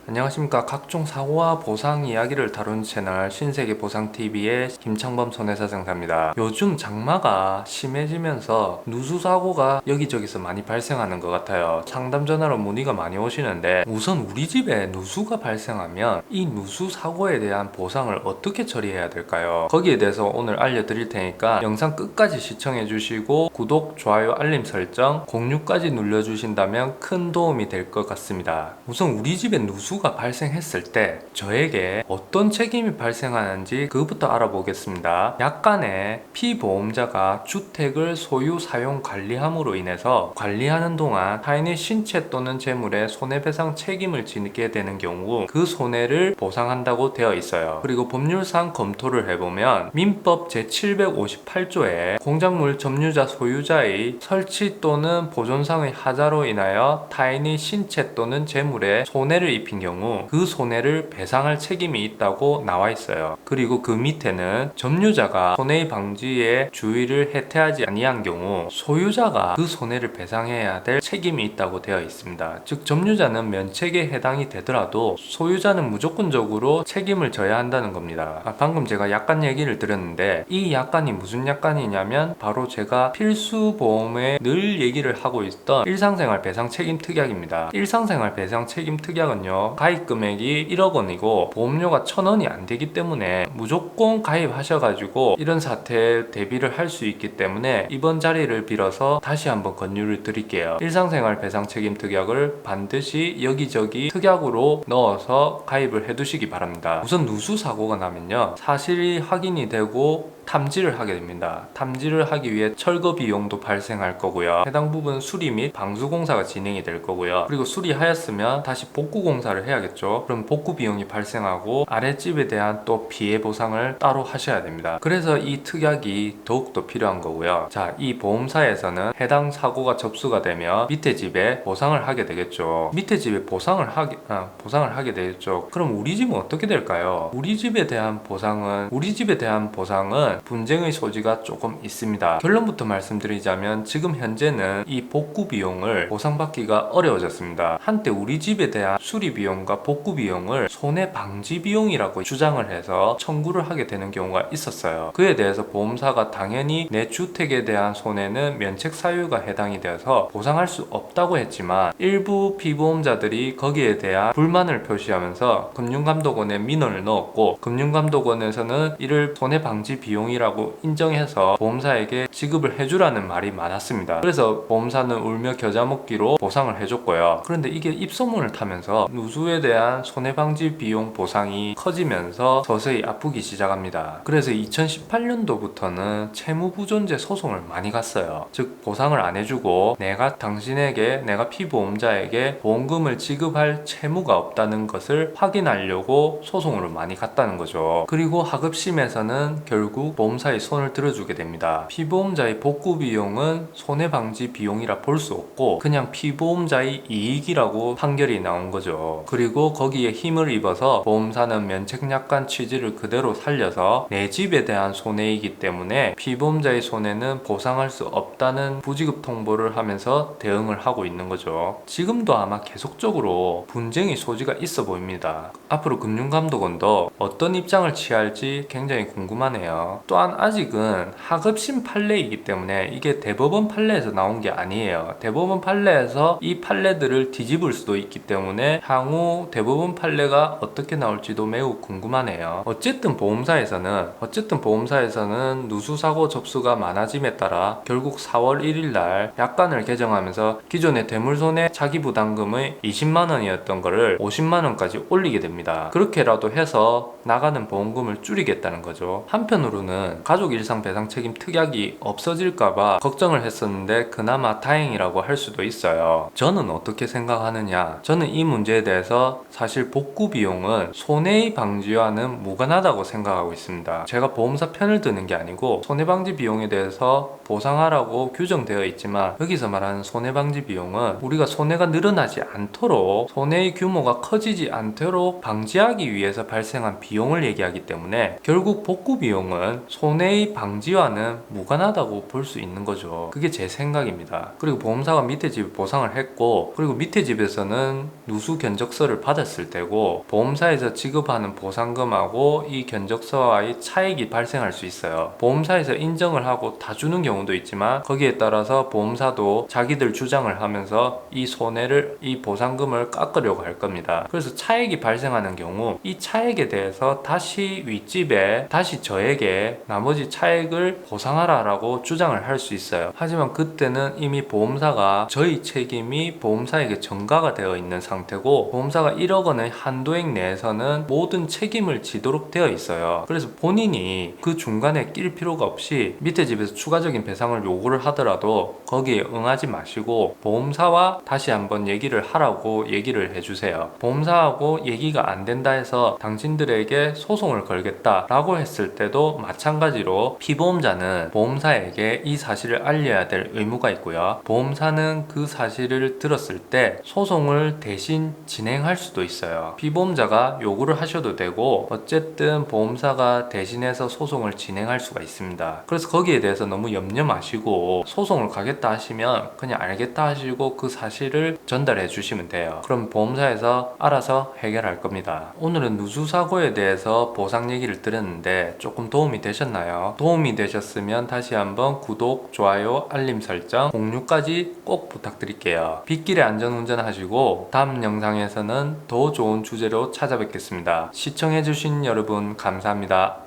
안녕하십니까. 각종 사고와 보상 이야기를 다룬 채널 신세계보상TV의 김창범 손해사상사입니다. 요즘 장마가 심해지면서 누수사고가 여기저기서 많이 발생하는 것 같아요. 상담 전화로 문의가 많이 오시는데, 우선 우리 집에 누수가 발생하면 이 누수 사고에 대한 보상을 어떻게 처리해야 될까요? 거기에 대해서 오늘 알려드릴 테니까 영상 끝까지 시청해 주시고 구독, 좋아요, 알림 설정, 공유까지 눌러주신다면 큰 도움이 될 것 같습니다. 우선 우리 집에 누수가 발생했을 때 저에게 어떤 책임이 발생하는지 그것부터 알아보겠습니다. 약간의 피보험자가 주택을 소유, 사용, 관리함으로 인해서 관리하는 동안 타인의 신체 또는 재물에 손해배상 책임을 지게 되는 경우 그 손해를 보상한다고 되어 있어요. 그리고 법률상 검토를 해보면 민법 제758조에 공작물 점유자 소유자의 설치 또는 보존상의 하자로 인하여 타인의 신체 또는 재물에 손해를 입힌 경우 그 손해를 배상할 책임이 있다고 나와 있어요. 그리고 그 밑에는 점유자가 손해 방지에 주의를 해태하지 아니한 경우 소유자가 그 손해를 배상해야 될 책임이 있다고 되어 있습니다. 즉 점유자는 면책에 해당이 되더라도 소유자는 무조건적으로 책임을 져야 한다는 겁니다. 방금 제가 약관 얘기를 드렸는데 이 약관이 무슨 약관이냐면 바로 제가 필수보험에 늘 얘기를 하고 있던 일상생활 배상 책임 특약입니다. 일상생활 배상 책임 특약은요, 가입 금액이 1억 원이고 보험료가 1,000원이 안 되기 때문에 무조건 가입하셔가지고 이런 사태에 대비를 할 수 있기 때문에 이번 자리를 빌어서 다시 한번 권유를 드릴게요. 일상생활 배상 책임 특약을 반드시 여기저기 특약으로 넣어서 가입을 해두시기 바랍니다. 우선 누수 사고가 나면요, 사실이 확인이 되고 탐지를 하게 됩니다. 탐지를 하기 위해 철거 비용도 발생할 거고요. 해당 부분 수리 및 방수 공사가 진행이 될 거고요. 그리고 수리하였으면 다시 복구 공사를 해야겠죠. 그럼 복구 비용이 발생하고 아랫집에 대한 또 피해 보상을 따로 하셔야 됩니다. 그래서 이 특약이 더욱더 필요한 거고요. 자, 이 보험사에서는 해당 사고가 접수가 되면 밑에 집에 보상을 하게 되겠죠. 밑에 집에 보상을 하게 되겠죠. 그럼 우리 집은 어떻게 될까요? 우리 집에 대한 보상은 분쟁의 소지가 조금 있습니다. 결론부터 말씀드리자면 지금 현재는 이 복구 비용을 보상받기가 어려워졌습니다. 한때 우리 집에 대한 수리 비용과 복구 비용을 손해 방지 비용이라고 주장을 해서 청구를 하게 되는 경우가 있었어요. 그에 대해서 보험사가 당연히 내 주택에 대한 손해는 면책 사유가 해당이 되어서 보상할 수 없다고 했지만 일부 피보험자들이 거기에 대한 불만을 표시하면서 금융감독원에 민원을 넣었고, 금융감독원에서는 이를 손해 방지 비용이라고 인정해서 보험사에게 지급을 해주라는 말이 많았습니다. 그래서 보험사는 울며 겨자 먹기로 보상을 해줬고요. 그런데 이게 입소문을 타면서 누수에 대한 손해방지 비용 보상이 커지면서 서서히 아프기 시작합니다. 그래서 2018년도부터는 채무부존재 소송을 많이 갔어요. 즉 보상을 안 해주고 내가 피보험자에게 보험금을 지급할 채무가 없다는 것을 확인하려고 소송을 많이 갔다는 거죠. 그리고 하급심에서는 결국 보험사의 손을 들어주게 됩니다. 피보험자의 복구 비용은 손해방지 비용이라 볼 수 없고 그냥 피보험자의 이익이라고 판결이 나온 거죠. 그리고 거기에 힘을 입어서 보험사는 면책약관 취지를 그대로 살려서 내 집에 대한 손해이기 때문에 피보험자의 손해는 보상할 수 없다는 부지급 통보를 하면서 대응을 하고 있는 거죠. 지금도 아마 계속적으로 분쟁의 소지가 있어 보입니다. 앞으로 금융감독원도 어떤 입장을 취할지 굉장히 궁금하네요. 또한 아직은 하급심 판례이기 때문에 이게 대법원 판례에서 나온 게 아니에요. 대법원 판례에서 이 판례들을 뒤집을 수도 있기 때문에 향후 대법원 판례가 어떻게 나올지도 매우 궁금하네요. 어쨌든 보험사에서는 누수사고 접수가 많아짐에 따라 결국 4월 1일 날 약관을 개정하면서 기존의 대물손해 차기부담금의 20만원이었던 거를 50만원까지 올리게 됩니다. 그렇게라도 해서 나가는 보험금을 줄이겠다는 거죠. 한편으로는 가족일상배상 책임 특약이 없어질까봐 걱정을 했었는데 그나마 다행이라고 할 수도 있어요. 저는 어떻게 생각하느냐, 저는 이 문제에 대해서 사실 복구 비용은 손해 방지와는 무관하다고 생각하고 있습니다. 제가 보험사 편을 드는 게 아니고 손해방지 비용에 대해서 보상하라고 규정되어 있지만 여기서 말하는 손해방지 비용은 우리가 손해가 늘어나지 않도록, 손해의 규모가 커지지 않도록 방지하기 위해서 발생한 비용을 얘기하기 때문에 결국 복구 비용은 경우는 손해의 방지와는 무관하다고 볼 수 있는 거죠. 그게 제 생각입니다. 그리고 보험사가 밑에 집에 보상을 했고, 그리고 밑에 집에서는 누수 견적서를 받았을 때고, 보험사에서 지급하는 보상금하고 이 견적서와의 차익이 발생할 수 있어요. 보험사에서 인정을 하고 다 주는 경우도 있지만, 거기에 따라서 보험사도 자기들 주장을 하면서 이 손해를, 이 보상금을 깎으려고 할 겁니다. 그래서 차익이 발생하는 경우 이 차익에 대해서 다시 윗집에, 다시 저에게 나머지 차익을 보상하라 라고 주장을 할 수 있어요. 하지만 그때는 이미 보험사가 저희 책임이 보험사에게 전가가 되어 있는 상태고, 보험사가 1억 원의 한도액 내에서는 모든 책임을 지도록 되어 있어요. 그래서 본인이 그 중간에 낄 필요가 없이 밑에 집에서 추가적인 배상을 요구를 하더라도 거기에 응하지 마시고 보험사와 다시 한번 얘기를 하라고 얘기를 해주세요. 보험사하고 얘기가 안 된다 해서 당신들에게 소송을 걸겠다 라고 했을 때도 마찬가지로 피보험자는 보험사에게 이 사실을 알려야 될 의무가 있고요. 보험사는 그 사실을 들었을 때 소송을 대신 진행할 수도 있어요. 피보험자가 요구를 하셔도 되고, 어쨌든 보험사가 대신해서 소송을 진행할 수가 있습니다. 그래서 거기에 대해서 너무 염려 마시고 소송을 가겠다 하시면 그냥 알겠다 하시고 그 사실을 전달해 주시면 돼요. 그럼 보험사에서 알아서 해결할 겁니다. 오늘은 누수사고에 대해서 보상 얘기를 드렸는데 조금 도움이 되셨나요? 도움이 되셨으면 다시 한번 구독, 좋아요, 알림 설정, 공유까지 꼭 부탁드릴게요. 빗길에 안전운전 하시고 다음 영상에서는 더 좋은 주제로 찾아뵙겠습니다. 시청해주신 여러분 감사합니다.